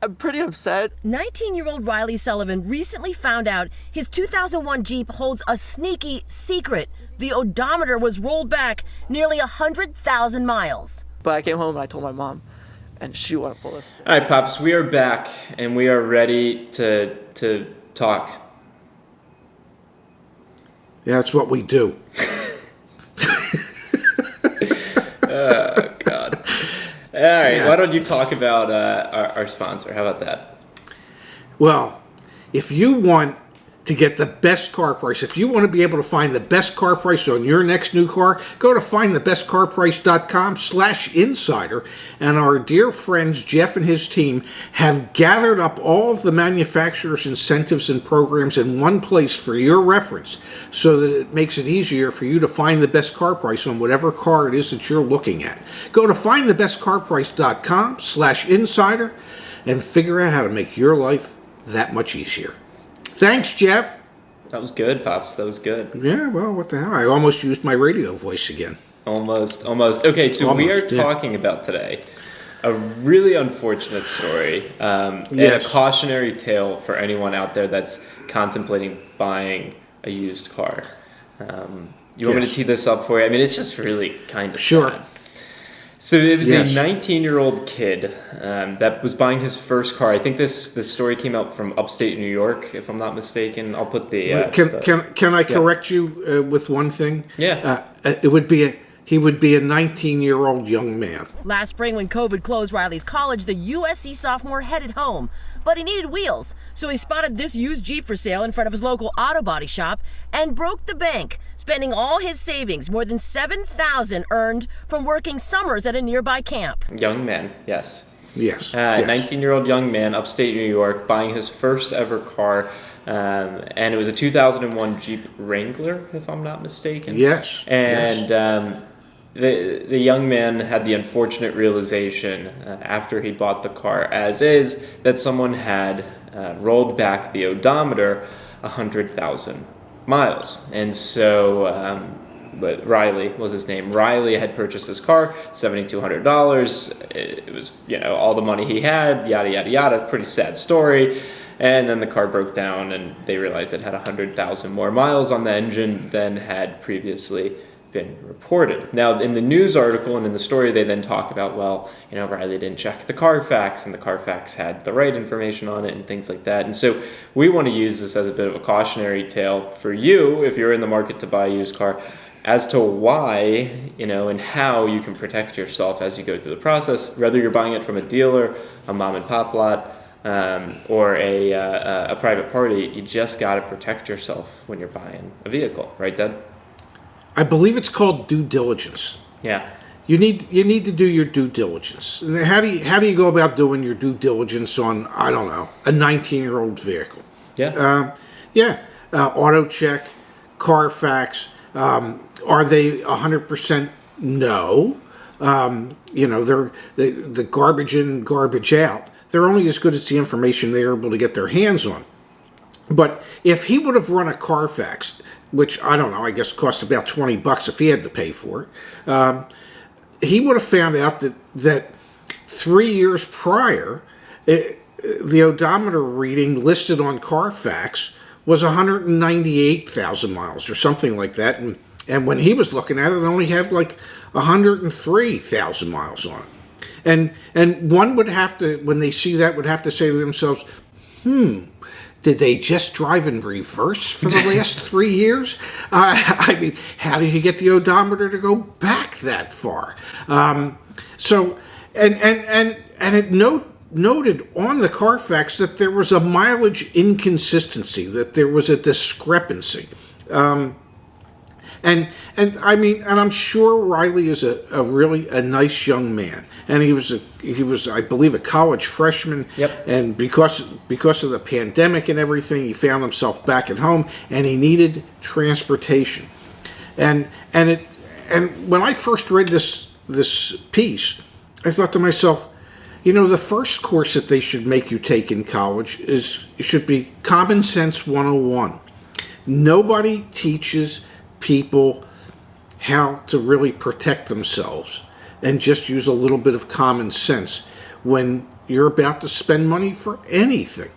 I'm pretty upset. 19-year-old Riley Sullivan recently found out his 2001 Jeep holds a sneaky secret. The odometer was rolled back nearly 100,000 miles. But I came home and I told my mom, and she went ballistic. All right, Pops, we are back, and we are ready to talk. Yeah, that's what we do. Oh, God. All right, Why don't you talk about our sponsor? How about that? Well, if you want to get the best car price, if you want to be able to find the best car price on your next new car, go to findthebestcarprice.com/insider, and our dear friends Jeff and his team have gathered up all of the manufacturers' incentives and programs in one place for your reference, so that it makes it easier for you to find the best car price on whatever car it is that you're looking at. Go to findthebestcarprice.com/insider and figure out how to make your life that much easier. Thanks, Jeff. That was good, Pops. That was good. Yeah, well, what the hell? I almost used my radio voice again. Almost. Okay, so we are talking about today a really unfortunate story and a cautionary tale for anyone out there that's contemplating buying a used car. You want me to tee this up for you? I mean, it's just really kind of sad. So it was a 19-year-old kid that was buying his first car. I think this story came out from upstate New York, if I'm not mistaken. I'll put the... Can I correct you with one thing? Yeah. He would be a 19-year-old young man. Last spring, when COVID closed Riley's college, the USC sophomore headed home. But he needed wheels, so he spotted this used Jeep for sale in front of his local auto body shop and broke the bank, spending all his savings, more than $7,000 earned from working summers at a nearby camp. Young man, yes. Yes. 19-year-old young man, upstate New York, buying his first ever car, and it was a 2001 Jeep Wrangler, if I'm not mistaken. Yes. And the young man had the unfortunate realization after he bought the car, as is, that someone had rolled back the odometer 100,000 miles. And so, but Riley was his name. Riley had purchased his car, $7,200. It was, all the money he had, yada, yada, yada. Pretty sad story. And then the car broke down, and they realized it had 100,000 more miles on the engine than had previously been reported. Now, in the news article and in the story, they then talk about, Riley didn't check the Carfax, and the Carfax had the right information on it and things like that. And so we want to use this as a bit of a cautionary tale for you, if you're in the market to buy a used car, as to why, and how you can protect yourself as you go through the process, whether you're buying it from a dealer, a mom and pop lot, or a private party. You just got to protect yourself when you're buying a vehicle, right, Dad? I believe it's called due diligence. Yeah. You need to do your due diligence. And how do you go about doing your due diligence on, I don't know, a 19-year-old vehicle? Yeah. Auto check, Carfax. Are they 100%? No. They're the garbage in, garbage out. They're only as good as the information they're able to get their hands on. But if he would have run a Carfax, which, I don't know, I guess cost about $20 if he had to pay for it, he would have found out that 3 years prior, the odometer reading listed on Carfax was 198,000 miles or something like that. And when he was looking at it, it only had like 103,000 miles on it. And one would have to, when they see that, would have to say to themselves, did they just drive in reverse for the last 3 years? I mean, how do you get the odometer to go back that far? And it noted on the Carfax that there was a mileage inconsistency, that there was a discrepancy. And I'm sure Riley is a really nice young man, and he was I believe a college freshman. Yep. And because of the pandemic and everything, he found himself back at home, and he needed transportation. And when I first read this piece, I thought to myself, the first course that they should make you take in college should be Common Sense 101. Nobody teaches people how to really protect themselves and just use a little bit of common sense when you're about to spend money for anything.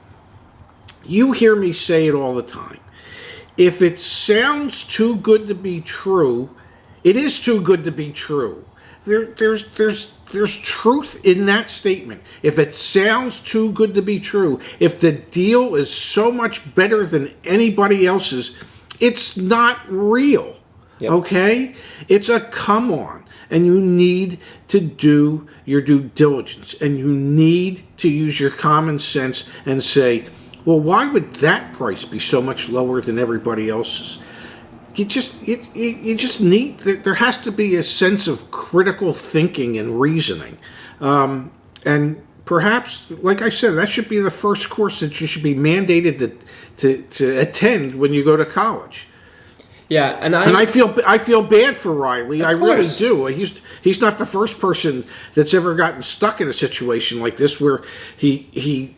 You hear me say it all the time. If it sounds too good to be true, it is too good to be true. There's truth in that statement. If it sounds too good to be true, if the deal is so much better than anybody else's, it's not real. Yep. Okay? It's a come on. And you need to do your due diligence. And you need to use your common sense and say, well, why would that price be so much lower than everybody else's? You just need, there has to be a sense of critical thinking and reasoning. And perhaps, like I said, that should be the first course that you should be mandated to attend when you go to college. Yeah, and I feel bad for Riley. I really do. He's not the first person that's ever gotten stuck in a situation like this where he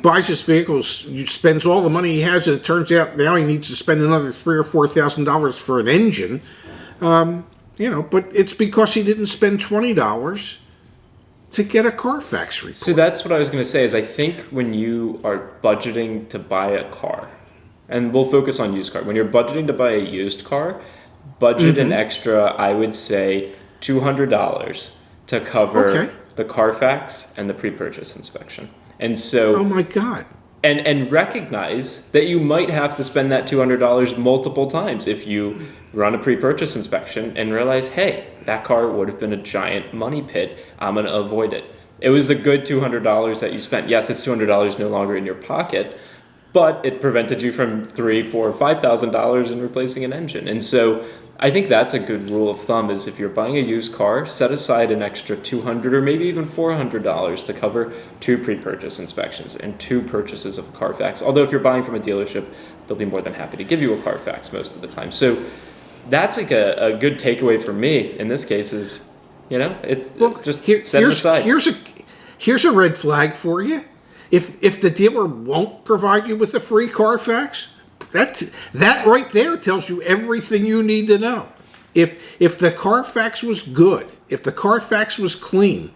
buys his vehicles, he spends all the money he has, and it turns out now he needs to spend another $3,000 or $4,000 for an engine. But it's because he didn't spend $20 to get a Carfax report. So that's what I was going to say. Is I think when you are budgeting to buy a car, and we'll focus on used car. When you're budgeting to buy a used car, budget an extra, I would say, $200 to cover the Carfax and the pre-purchase inspection. And so, oh my God. And recognize that you might have to spend that $200 multiple times if you run a pre-purchase inspection and realize, hey, that car would have been a giant money pit. I'm going to avoid it. It was a good $200 that you spent. Yes, it's $200 no longer in your pocket, but it prevented you from $3,000, $4,000, $5,000 in replacing an engine. And so I think that's a good rule of thumb is if you're buying a used car, set aside an extra $200 or maybe even $400 to cover 2 pre-purchase inspections and 2 purchases of a Carfax. Although if you're buying from a dealership, they'll be more than happy to give you a Carfax most of the time. So that's like a good takeaway for me in this case is, just set it aside. Here's a red flag for you. If the dealer won't provide you with a free Carfax, that right there tells you everything you need to know. If the Carfax was good, if the Carfax was clean,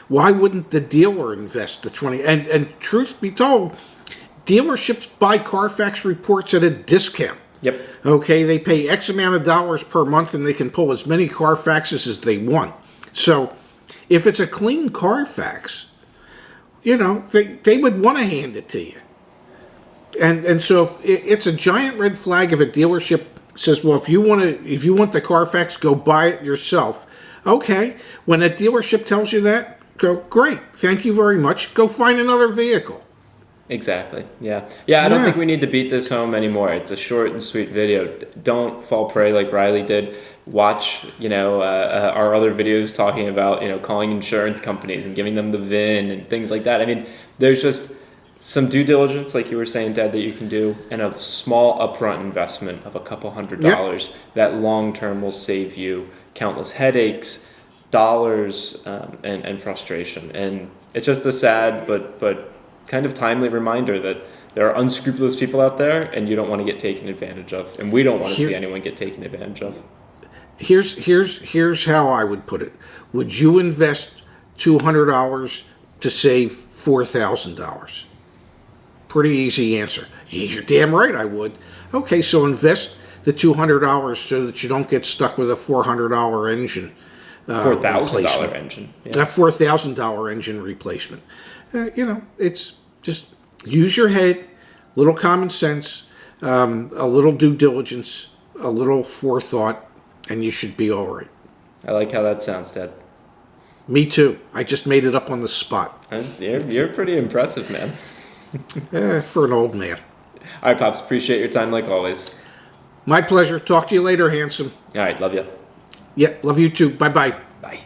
why wouldn't the dealer invest the $20? And truth be told, dealerships buy Carfax reports at a discount. Yep. Okay, they pay X amount of dollars per month and they can pull as many Carfaxes as they want. So if it's a clean Carfax, they would want to hand it to you. And so it's a giant red flag if a dealership says, well, if you want the Carfax, go buy it yourself. Okay. When a dealership tells you that, go, great. Thank you very much. Go find another vehicle. Exactly. Yeah. I don't think we need to beat this home anymore. It's a short and sweet video. Don't fall prey like Riley did. Watch, our other videos talking about, calling insurance companies and giving them the VIN and things like that. I mean, there's just some due diligence, like you were saying, Dad, that you can do, and a small upfront investment of a couple $100 that long term will save you countless headaches, dollars, and frustration. And it's just a sad but kind of timely reminder that there are unscrupulous people out there, and you don't want to get taken advantage of, and we don't want to see anyone get taken advantage of. Here's how I would put it. Would you invest $200 to save $4,000? Pretty easy answer. Yeah, you're damn right I would. Okay, so invest the $200 so that you don't get stuck with a $400 engine. $4,000 engine. Yeah. That $4,000 engine replacement. It's just use your head, little common sense, a little due diligence, a little forethought, and you should be all right. I like how that sounds, Dad. Me too. I just made it up on the spot. You're pretty impressive, man. For an old man. All right, Pops. Appreciate your time like always. My pleasure. Talk to you later, handsome. All right. Love you. Yeah, love you too. Bye-bye. Bye.